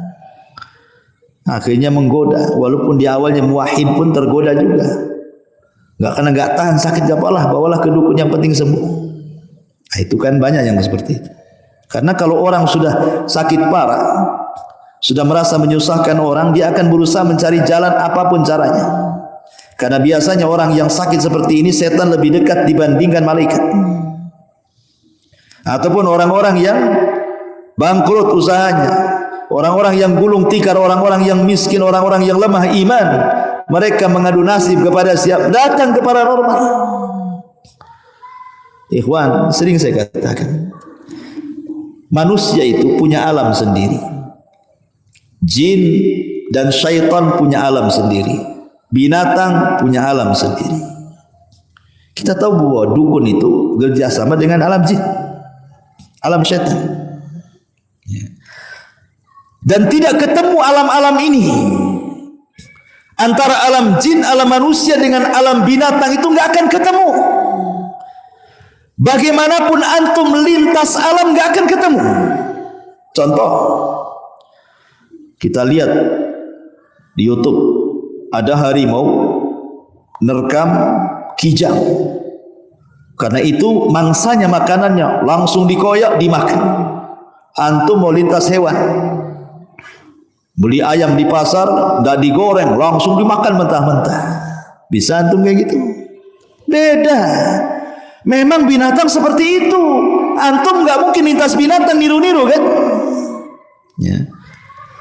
Akhirnya menggoda, walaupun di awalnya muwahhid pun tergoda juga. Karena enggak tahan sakit, bawalah ke dukun, yang penting sembuh. Nah, itu kan banyak yang seperti itu. Karena kalau orang sudah sakit parah, sudah merasa menyusahkan orang, dia akan berusaha mencari jalan apapun caranya. Karena biasanya orang yang sakit seperti ini, setan lebih dekat dibandingkan malaikat. Ataupun orang-orang yang bangkrut usahanya, orang-orang yang gulung tikar, orang-orang yang miskin, orang-orang yang lemah iman, mereka mengadu nasib kepada siapa? Datang ke paranormal. Ikhwan, sering saya katakan, manusia itu punya alam sendiri. Jin dan syaitan punya alam sendiri. Binatang punya alam sendiri. Kita tahu bahwa dukun itu kerjasama dengan alam jin, alam syaitan. Dan tidak ketemu alam-alam ini. Antara alam jin, alam manusia dengan alam binatang itu nggak akan ketemu. Bagaimanapun antum lintas alam nggak akan ketemu. Contoh, kita lihat di YouTube ada harimau nerkam kijang. Karena itu mangsanya, makanannya langsung dikoyak dimakan. Antum mau lintas hewan, beli ayam di pasar, nggak digoreng, langsung dimakan mentah-mentah. Bisa antum kayak gitu? Beda. Memang binatang seperti itu. Antum nggak mungkin lintas binatang niru-niru kan? Ya.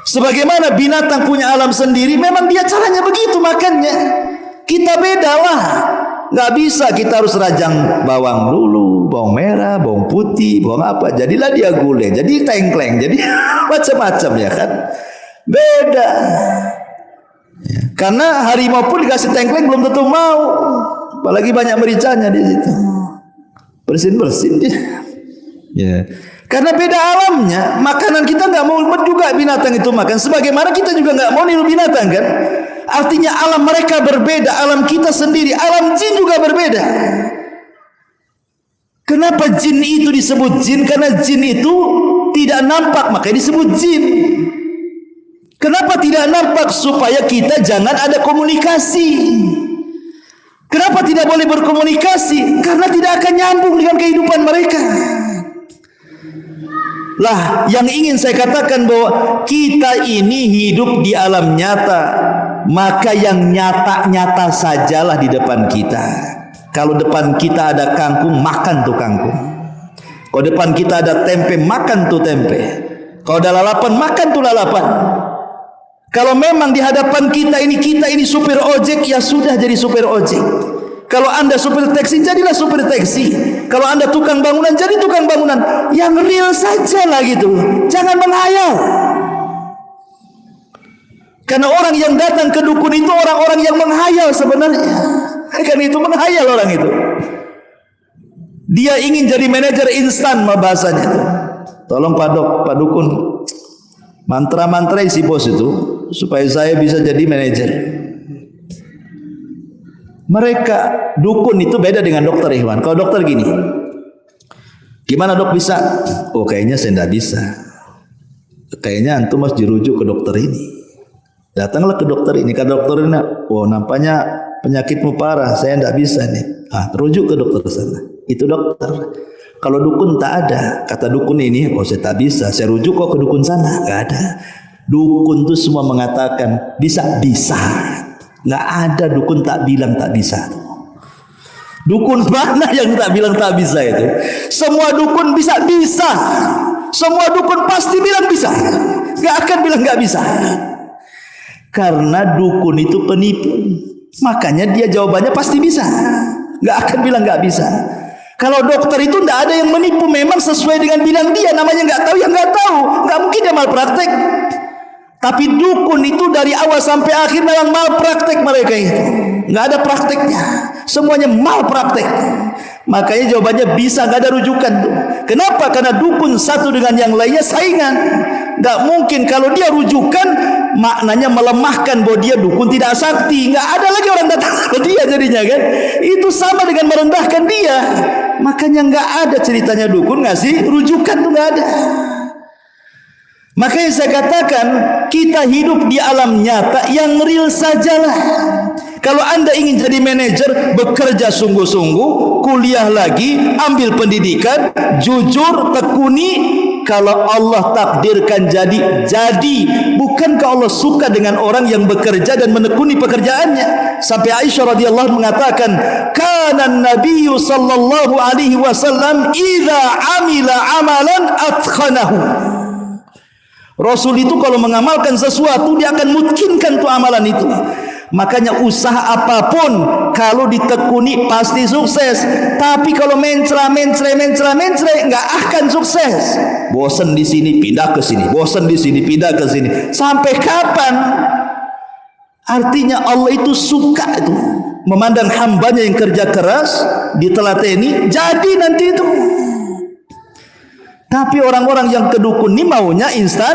Sebagaimana binatang punya alam sendiri, memang dia caranya begitu makannya. Kita beda lah. Nggak bisa kita harus rajang bawang dulu, bawang merah, bawang putih, bawang apa. Jadilah dia gulai, jadi tengkleng, jadi macam-macam ya kan. Beda. Ya. Karena harimau pun dikasih tengkleng belum tentu mau. Apalagi banyak mericanya di situ. Bersin-bersin dia. Ya. Karena beda alamnya, makanan kita nggak mau juga binatang itu makan. Sebagaimana kita juga nggak mau niru binatang kan. Artinya alam mereka berbeda, alam kita sendiri, alam jin juga berbeda. Kenapa jin itu disebut jin? Karena jin itu tidak nampak, makanya disebut jin. Kenapa tidak nampak? Supaya kita jangan ada komunikasi. Kenapa tidak boleh berkomunikasi? Karena tidak akan nyambung dengan kehidupan mereka. Lah, yang ingin saya katakan bahwa kita ini hidup di alam nyata, maka yang nyata-nyata sajalah di depan kita. Kalau depan kita ada kangkung, makan tuh kangkung. Kalau depan kita ada tempe, makan tuh tempe. Kalau ada lalapan, makan tuh lalapan. Kalau memang di hadapan kita ini supir ojek, ya sudah jadi supir ojek. Kalau anda supir taksi, jadilah supir taksi. Kalau anda tukang bangunan, jadi tukang bangunan. Yang real saja lah gitu. Jangan menghayal. Karena orang yang datang ke dukun itu orang-orang yang menghayal sebenarnya. Karena itu menghayal orang itu. Dia ingin jadi manajer instan bahasanya. Tolong Pak Dukun, mantra-mantra isi bos itu supaya saya bisa jadi manajer. Mereka dukun itu beda dengan dokter Ikhwan. Kalau dokter gini, gimana dok bisa? Oh kayaknya saya tidak bisa. Kayaknya antum harus dirujuk ke dokter ini. Datanglah ke dokter ini. Kata dokter ini, oh nampaknya penyakitmu parah, saya tidak bisa nih. Rujuk ke dokter sana. Itu dokter. Kalau dukun tak ada. Kata dukun ini, oh saya tak bisa, saya rujuk kok ke dukun sana. Gak ada. Dukun itu semua mengatakan bisa. Nggak ada dukun tak bilang tak bisa. Dukun mana yang tak bilang tak bisa itu? Semua dukun bisa. Semua dukun pasti bilang bisa. Nggak akan bilang nggak bisa. Karena dukun itu penipu. Makanya dia jawabannya pasti bisa. Nggak akan bilang nggak bisa. Kalau dokter itu nggak ada yang menipu, memang sesuai dengan bidang dia. Namanya nggak tahu, ya nggak tahu. Nggak mungkin dia malpraktek. Tapi dukun itu dari awal sampai akhir memang malpraktek mereka itu. Nggak ada prakteknya. Semuanya malpraktek. Makanya jawabannya bisa, nggak ada rujukan tuh. Kenapa? Karena dukun satu dengan yang lainnya saingan. Nggak mungkin kalau dia rujukan maknanya melemahkan bahwa dia dukun tidak sakti. Nggak ada lagi orang datang ke dia jadinya kan. Itu sama dengan merendahkan dia. Makanya nggak ada ceritanya dukun ngasih rujukan tuh nggak ada. Makanya saya katakan kita hidup di alam nyata yang real sajalah. Kalau anda ingin jadi manajer, bekerja sungguh-sungguh, kuliah lagi, ambil pendidikan, jujur, tekuni. Kalau Allah takdirkan jadi. Bukankah Allah suka dengan orang yang bekerja dan menekuni pekerjaannya? Sampai Aisyah radhiyallahu mengatakan, kana Nabiyyu sallallahu alaihi wasallam idza amila amalan atqanahu. Rasul itu kalau mengamalkan sesuatu dia akan mungkinkan tuh amalan itu. Makanya usaha apapun kalau ditekuni pasti sukses. Tapi kalau mencela nggak akan sukses. Bosan di sini pindah ke sini, bosan di sini pindah ke sini. Sampai kapan? Artinya Allah itu suka itu memandang hambanya yang kerja keras, ditelateni, jadi nanti itu. Tapi orang-orang yang kedukun ini maunya instan,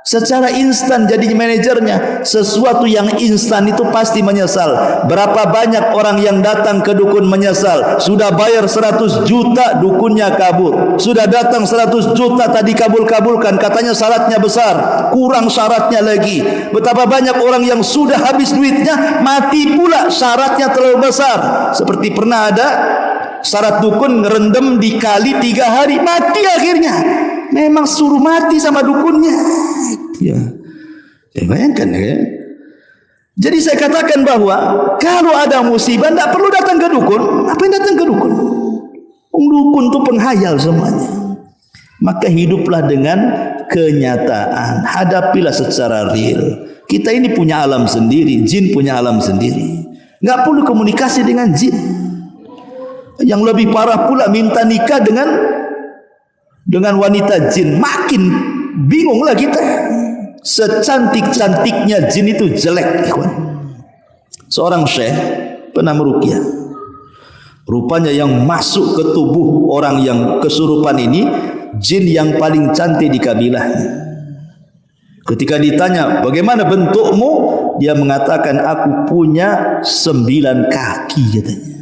secara instan jadi manajernya. Sesuatu yang instan itu pasti menyesal. Berapa banyak orang yang datang ke dukun menyesal. Sudah bayar 100 juta, dukunnya kabur. Sudah datang 100 juta, tadi kabul-kabulkan, katanya syaratnya besar, kurang syaratnya lagi. Betapa banyak orang yang sudah habis duitnya, mati pula, syaratnya terlalu besar. Seperti pernah ada syarat dukun ngerendam di kali 3 hari, mati akhirnya. Memang suruh mati sama dukunnya. Ya, bayangkan ya. Jadi saya katakan bahwa kalau ada musibah tidak perlu datang ke dukun. Apa yang datang ke dukun? Dukun itu penghayal semuanya. Maka hiduplah dengan kenyataan. Hadapilah secara real. Kita ini punya alam sendiri, jin punya alam sendiri. Nggak perlu komunikasi dengan jin. Yang lebih parah pula minta nikah dengan wanita jin, makin bingunglah kita. Secantik-cantiknya jin itu jelek, ikhwan. Seorang syekh pernah meruqyah. Rupanya yang masuk ke tubuh orang yang kesurupan ini jin yang paling cantik di kabilahnya. Ketika ditanya, "Bagaimana bentukmu?" Dia mengatakan, "Aku punya 9 kaki," katanya.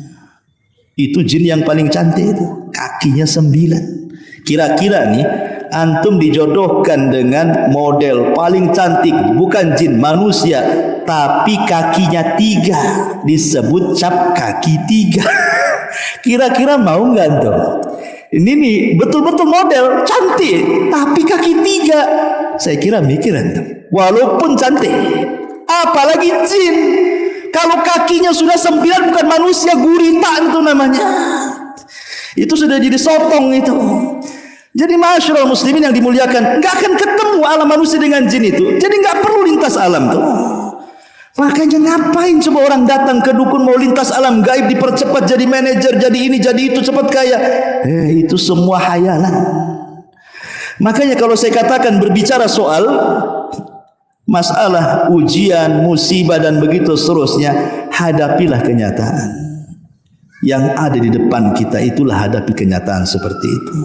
Itu jin yang paling cantik itu, kakinya 9. Kira-kira nih antum dijodohkan dengan model paling cantik, bukan jin, manusia, tapi kakinya 3, disebut cap kaki 3. Kira-kira mau nggak antum? Ini nih betul-betul model cantik, tapi kaki 3. Saya kira mikir antum, walaupun cantik, apalagi jin. Kalau kakinya sudah 9 bukan manusia, gurita itu namanya. Itu sudah jadi sotong itu. Jadi masyarakat muslimin yang dimuliakan, nggak akan ketemu alam manusia dengan jin itu. Jadi nggak perlu lintas alam tuh. Makanya ngapain coba orang datang ke dukun mau lintas alam gaib, dipercepat jadi manajer, jadi ini, jadi itu, cepat kaya. Itu semua hayalan. Makanya kalau saya katakan berbicara soal masalah ujian, musibah dan begitu seterusnya, hadapilah kenyataan yang ada di depan kita. Itulah hadapi kenyataan seperti itu.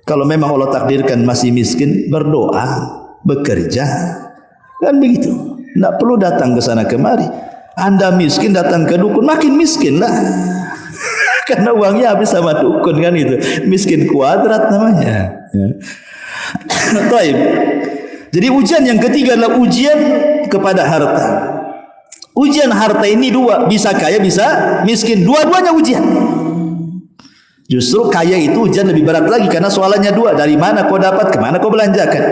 Kalau memang Allah takdirkan masih miskin, berdoa, bekerja, kan begitu. Tidak perlu datang ke sana kemari. Anda miskin datang ke dukun, makin miskin lah. Karena uangnya habis sama dukun, kan itu. Miskin kuadrat namanya. Baik. Jadi ujian yang ketiga adalah ujian kepada harta. Ujian harta ini 2, bisa kaya, bisa miskin. Dua-duanya ujian. Justru kaya itu ujian lebih berat lagi karena soalannya 2. Dari mana kau dapat, kemana kau belanjakan?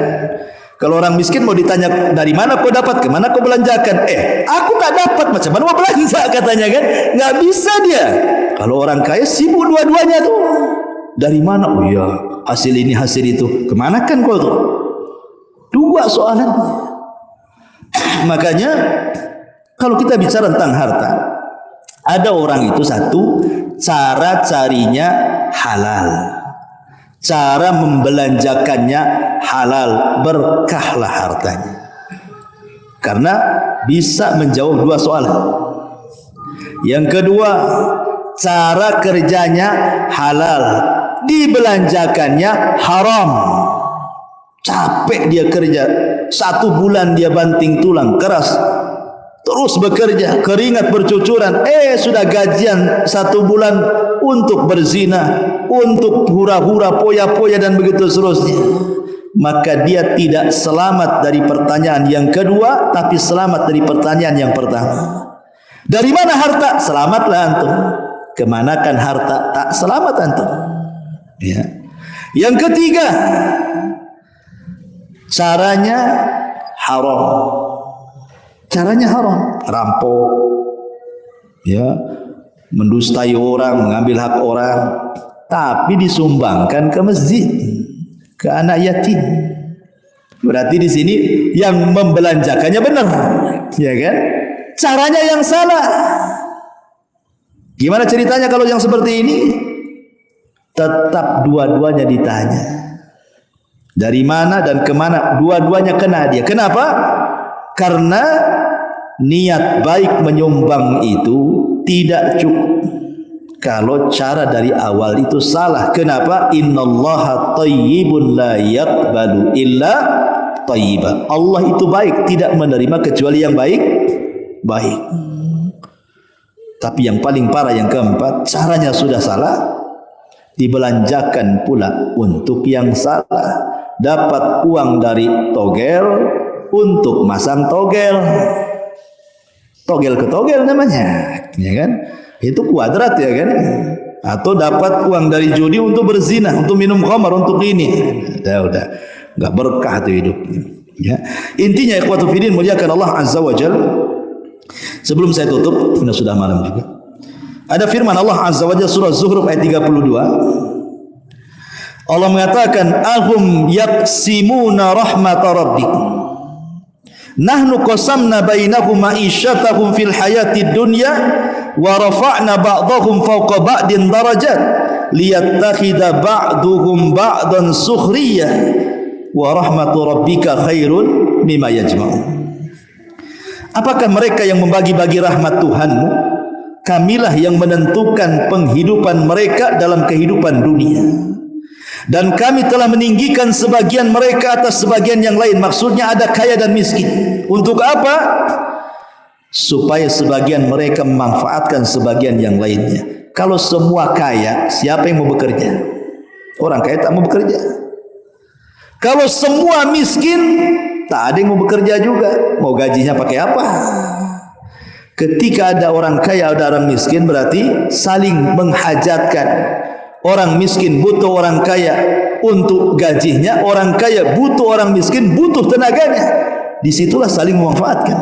Kalau orang miskin mau ditanya dari mana kau dapat, kemana kau belanjakan? Aku tak dapat, macam mana mau belanja, katanya kan? Nggak bisa dia. Kalau orang kaya sibuk dua-duanya tuh. Dari mana? Oh iya, hasil ini, hasil itu. Kemana kan kau tuh? 2 soalan. Makanya kalau kita bicara tentang harta, ada orang itu satu, cara carinya halal, cara membelanjakannya halal, berkahlah hartanya. Karena bisa menjawab 2 soalan. Yang kedua, cara kerjanya halal, dibelanjakannya haram. Capek dia kerja, 1 bulan dia banting tulang keras, terus bekerja, keringat bercucuran. Sudah gajian 1 bulan untuk berzina, untuk hura-hura, poya-poya dan begitu seterusnya. Maka dia tidak selamat dari pertanyaan yang kedua, tapi selamat dari pertanyaan yang pertama. Dari mana harta? Selamatlah antum. Kemanakan harta? Tak selamat antum. Ya. Yang ketiga, caranya haram. Caranya haram, rampok, ya, mendustai orang, mengambil hak orang, tapi disumbangkan ke masjid, ke anak yatim. Berarti di sini yang membelanjakannya benar, ya kan? Caranya yang salah. Gimana ceritanya kalau yang seperti ini? Tetap dua-duanya ditanya. Dari mana dan kemana? Dua-duanya kena dia. Kenapa? Karena niat baik menyumbang itu tidak cukup kalau cara dari awal itu salah. Kenapa? Innallaha thayyibun la yaqbalu illa thayyiba. Allah itu baik, tidak menerima kecuali yang baik. Tapi yang paling parah yang keempat, caranya sudah salah, dibelanjakan pula untuk yang salah. Dapat uang dari togel untuk masang togel. Togel ke togel namanya, ya kan? Itu kuadrat, ya kan? Atau dapat uang dari judi untuk berzina, untuk minum khamar, untuk ini. Udah enggak berkah tuh hidupnya. Ya. Intinya ikhwatu fillah muliakan Allah Azza wa Jalla. Sebelum saya tutup, sudah malam juga. Ada firman Allah Azza wa Jalla surah Zuhruf ayat 32. Allah mengatakan, ahum yaqsimuna rahmata rabbik. Nahnu qasamna bainahum ma'isyatahum fil hayatid dunya wa rafa'na ba'dahum fawqa ba'din darajat liyattakhidha ba'duhum ba'dan sukhriyah wa rahmatu rabbika khairun mimma yajma'un. Apakah mereka yang membagi-bagi rahmat Tuhanmu? Kamilah yang menentukan penghidupan mereka dalam kehidupan dunia. Dan kami telah meninggikan sebagian mereka atas sebagian yang lain. Maksudnya ada kaya dan miskin. Untuk apa? Supaya sebagian mereka memanfaatkan sebagian yang lainnya. Kalau semua kaya, siapa yang mau bekerja? Orang kaya tak mau bekerja. Kalau semua miskin, tak ada yang mau bekerja juga. Mau gajinya pakai apa? Ketika ada orang kaya, ada orang miskin, berarti saling menghajatkan. Orang miskin butuh orang kaya untuk gajinya, orang kaya butuh orang miskin, butuh tenaganya. Disitulah saling memanfaatkan.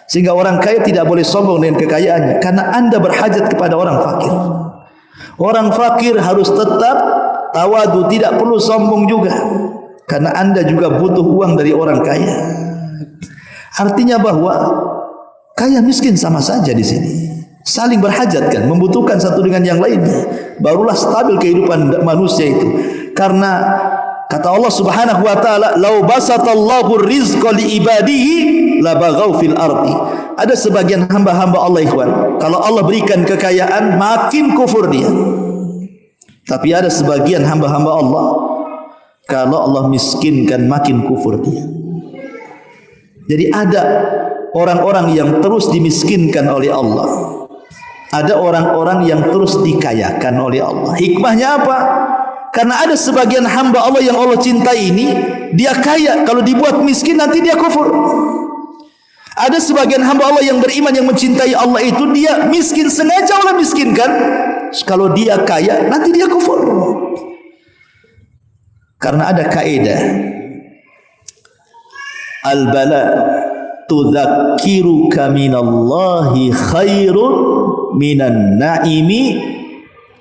Sehingga orang kaya tidak boleh sombong dengan kekayaannya, karena anda berhajat kepada orang fakir. Orang fakir harus tetap tawadu, tidak perlu sombong juga, karena anda juga butuh uang dari orang kaya. Artinya bahwa kaya miskin sama saja di sini. Saling berhajatkan, membutuhkan satu dengan yang lainnya. Barulah stabil kehidupan manusia itu. Karena kata Allah Subhanahu wa taala, "Lau basatallahu rizqa li ibadihi labaghaw fil ardi." Ada sebagian hamba-hamba Allah, ikhwan, kalau Allah berikan kekayaan makin kufur dia. Tapi ada sebagian hamba-hamba Allah, kalau Allah miskinkan makin kufur dia. Jadi ada orang-orang yang terus dimiskinkan oleh Allah. Ada orang-orang yang terus dikayakan oleh Allah. Hikmahnya apa? Karena ada sebagian hamba Allah yang Allah cintai ini, dia kaya. Kalau dibuat miskin nanti dia kufur. Ada sebagian hamba Allah yang beriman, yang mencintai Allah itu, dia miskin, sengaja Allah miskinkan. Kalau dia kaya nanti dia kufur. Karena ada kaidah, al-bala tudzakiruka minallahi khairun minan naimi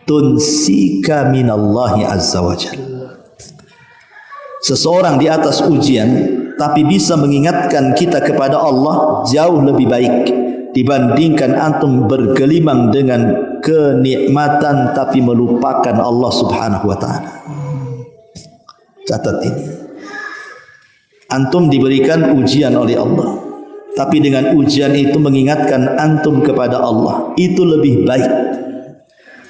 tunsika minallahi azza wa jalla. Seseorang di atas ujian tapi bisa mengingatkan kita kepada Allah jauh lebih baik dibandingkan antum bergelimang dengan kenikmatan tapi melupakan Allah Subhanahu wa taala. Catat ini. Antum diberikan ujian oleh Allah, tapi dengan ujian itu mengingatkan antum kepada Allah, itu lebih baik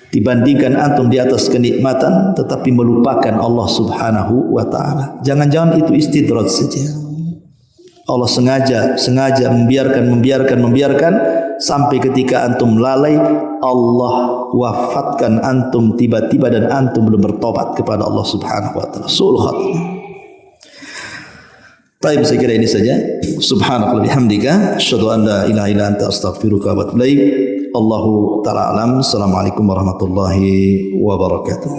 dibandingkan antum di atas kenikmatan tetapi melupakan Allah Subhanahu wa taala. Jangan-jangan itu istidraj saja. Allah sengaja membiarkan sampai ketika antum lalai, Allah wafatkan antum tiba-tiba dan antum belum bertobat kepada Allah Subhanahu wa taala. Su'ul khatimah. Baik, saya kira ini saja. Subhanallah bihamdika, asyhadu an la ilaha illa anta astaghfiruka wa atubu ilaik. Allahu ta'ala alam. Assalamualaikum warahmatullahi wabarakatuh.